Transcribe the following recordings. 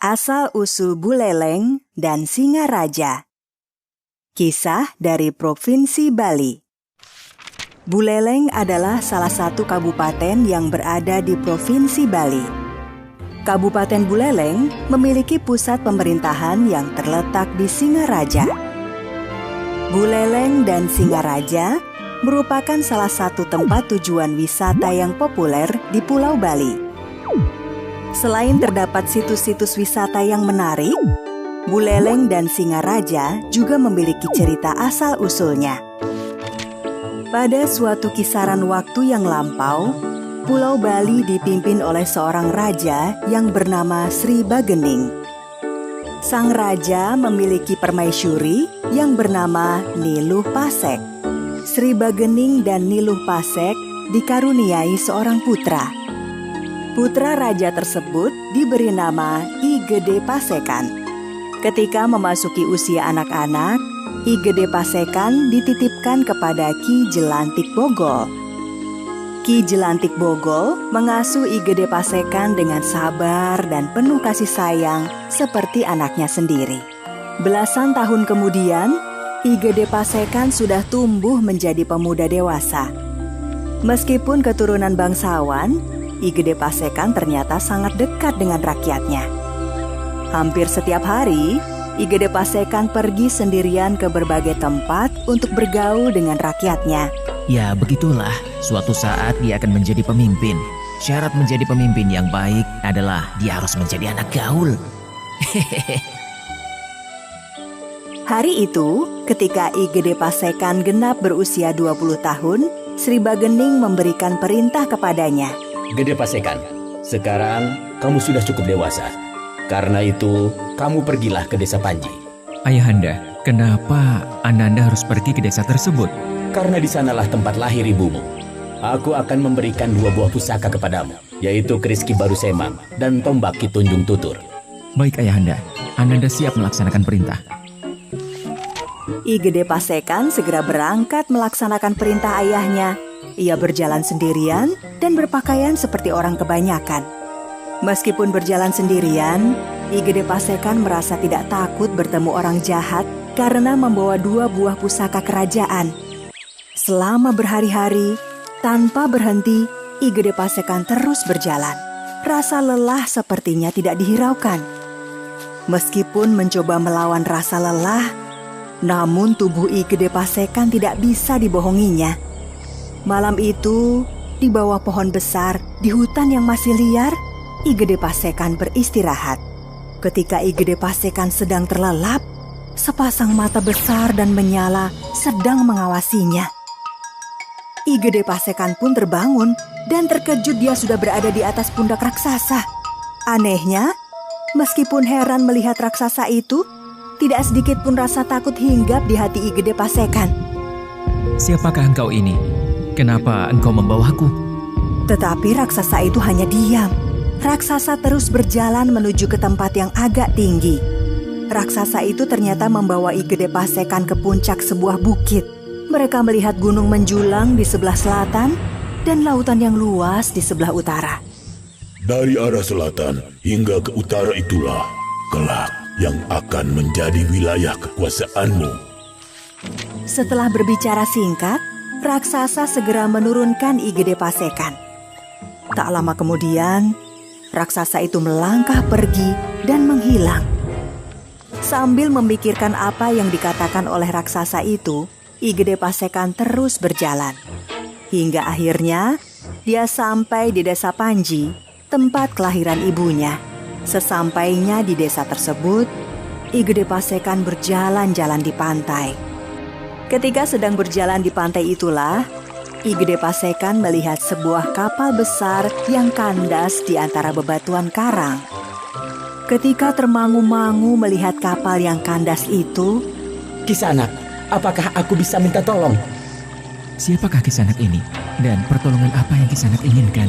Asal-usul Buleleng dan Singaraja. Kisah dari Provinsi Bali. Buleleng adalah salah satu kabupaten yang berada di Provinsi Bali. Kabupaten Buleleng memiliki pusat pemerintahan yang terletak di Singaraja. Buleleng dan Singaraja merupakan salah satu tempat tujuan wisata yang populer di Pulau Bali. Selain terdapat situs-situs wisata yang menarik, Buleleng dan Singaraja juga memiliki cerita asal-usulnya. Pada suatu kisaran waktu yang lampau, Pulau Bali dipimpin oleh seorang raja yang bernama Sri Bagening. Sang raja memiliki permaisuri yang bernama Niluh Pasek. Sri Bagening dan Niluh Pasek dikaruniai seorang putra. Putra raja tersebut diberi nama I Gede Pasekan. Ketika memasuki usia anak-anak, I Gede Pasekan dititipkan kepada Ki Jelantik Bogol. Ki Jelantik Bogol mengasuh I Gede Pasekan dengan sabar dan penuh kasih sayang seperti anaknya sendiri. Belasan tahun kemudian, I Gede Pasekan sudah tumbuh menjadi pemuda dewasa. Meskipun keturunan bangsawan, I Gede Pasekan ternyata sangat dekat dengan rakyatnya. Hampir setiap hari, I Gede Pasekan pergi sendirian ke berbagai tempat untuk bergaul dengan rakyatnya. Ya, begitulah. Suatu saat dia akan menjadi pemimpin. Syarat menjadi pemimpin yang baik adalah dia harus menjadi anak gaul. Hari itu, ketika I Gede Pasekan genap berusia 20 tahun, Sri Bagening memberikan perintah kepadanya. Gede Pasekan, sekarang kamu sudah cukup dewasa. Karena itu, kamu pergilah ke desa Panji. Ayahanda, kenapa Ananda harus pergi ke desa tersebut? Karena di sanalah tempat lahir ibumu. Aku akan memberikan 2 buah pusaka kepadamu, yaitu keris Ki Baru Semang dan tombak Ki Tunjung Tutur. Baik Ayahanda, Ananda siap melaksanakan perintah. I Gede Pasekan segera berangkat melaksanakan perintah ayahnya. Ia berjalan sendirian dan berpakaian seperti orang kebanyakan. Meskipun berjalan sendirian, I Gede Pasekan merasa tidak takut bertemu orang jahat karena membawa 2 buah pusaka kerajaan. Selama berhari-hari, tanpa berhenti, I Gede Pasekan terus berjalan. Rasa lelah sepertinya tidak dihiraukan. Meskipun mencoba melawan rasa lelah, namun tubuh I Gede Pasekan tidak bisa dibohonginya. Malam itu, di bawah pohon besar, di hutan yang masih liar, I Gede Pasekan beristirahat. Ketika I Gede Pasekan sedang terlelap, sepasang mata besar dan menyala sedang mengawasinya. I Gede Pasekan pun terbangun dan terkejut dia sudah berada di atas pundak raksasa. Anehnya, meskipun heran melihat raksasa itu, tidak sedikit pun rasa takut hinggap di hati I Gede Pasekan. Siapakah engkau ini? Kenapa engkau membawaku? Tetapi raksasa itu hanya diam. Raksasa terus berjalan menuju ke tempat yang agak tinggi. Raksasa itu ternyata membawa I Gede Pasekan ke puncak sebuah bukit. Mereka melihat gunung menjulang di sebelah selatan dan lautan yang luas di sebelah utara. Dari arah selatan hingga ke utara itulah kelak yang akan menjadi wilayah kekuasaanmu. Setelah berbicara singkat, raksasa segera menurunkan I Gede Pasekan. Tak lama kemudian, raksasa itu melangkah pergi dan menghilang. Sambil memikirkan apa yang dikatakan oleh raksasa itu, I Gede Pasekan terus berjalan. Hingga akhirnya, dia sampai di desa Panji, tempat kelahiran ibunya. Sesampainya di desa tersebut, I Gede Pasekan berjalan-jalan di pantai. Ketika sedang berjalan di pantai itulah, I Gede Pasekan melihat sebuah kapal besar yang kandas di antara bebatuan karang. Ketika termangu-mangu melihat kapal yang kandas itu, Kisanak, apakah aku bisa minta tolong? Siapakah Kisanak ini? Dan pertolongan apa yang Kisanak inginkan?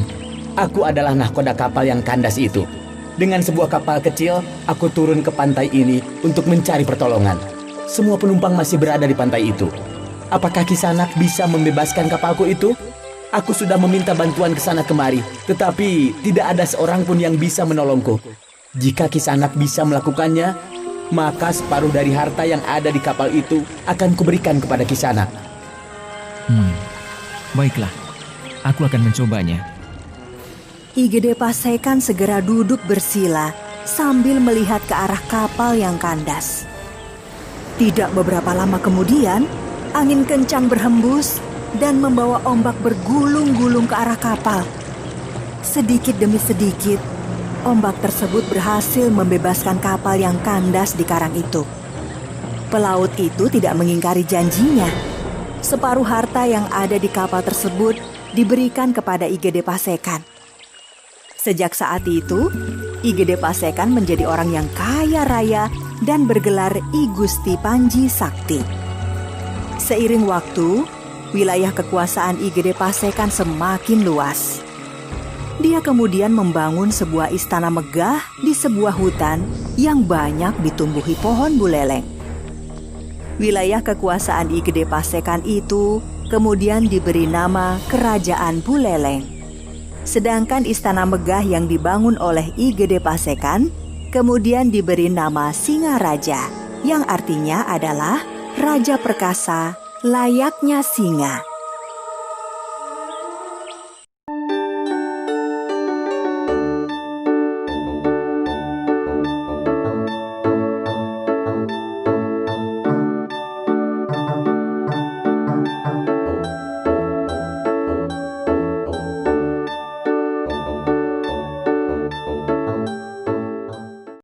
Aku adalah nahkoda kapal yang kandas itu. Dengan sebuah kapal kecil, aku turun ke pantai ini untuk mencari pertolongan. Semua penumpang masih berada di pantai itu. Apakah Kisanak bisa membebaskan kapalku itu? Aku sudah meminta bantuan ke sana kemari, tetapi tidak ada seorang pun yang bisa menolongku. Jika Kisanak bisa melakukannya, maka separuh dari harta yang ada di kapal itu akan kuberikan kepada Kisanak. Baiklah, aku akan mencobanya. I Gede Pasekan segera duduk bersila sambil melihat ke arah kapal yang kandas. Tidak beberapa lama kemudian, angin kencang berhembus dan membawa ombak bergulung-gulung ke arah kapal. Sedikit demi sedikit, ombak tersebut berhasil membebaskan kapal yang kandas di karang itu. Pelaut itu tidak mengingkari janjinya. Separuh harta yang ada di kapal tersebut diberikan kepada I Gede Pasekan. Sejak saat itu, I Gede Pasekan menjadi orang yang kaya raya dan bergelar I Gusti Panji Sakti. Seiring waktu, wilayah kekuasaan I Gede Pasekan semakin luas. Dia kemudian membangun sebuah istana megah di sebuah hutan yang banyak ditumbuhi pohon buleleng. Wilayah kekuasaan I Gede Pasekan itu kemudian diberi nama Kerajaan Buleleng. Sedangkan istana megah yang dibangun oleh I Gede Pasekan kemudian diberi nama Singaraja, yang artinya adalah Raja Perkasa layaknya singa.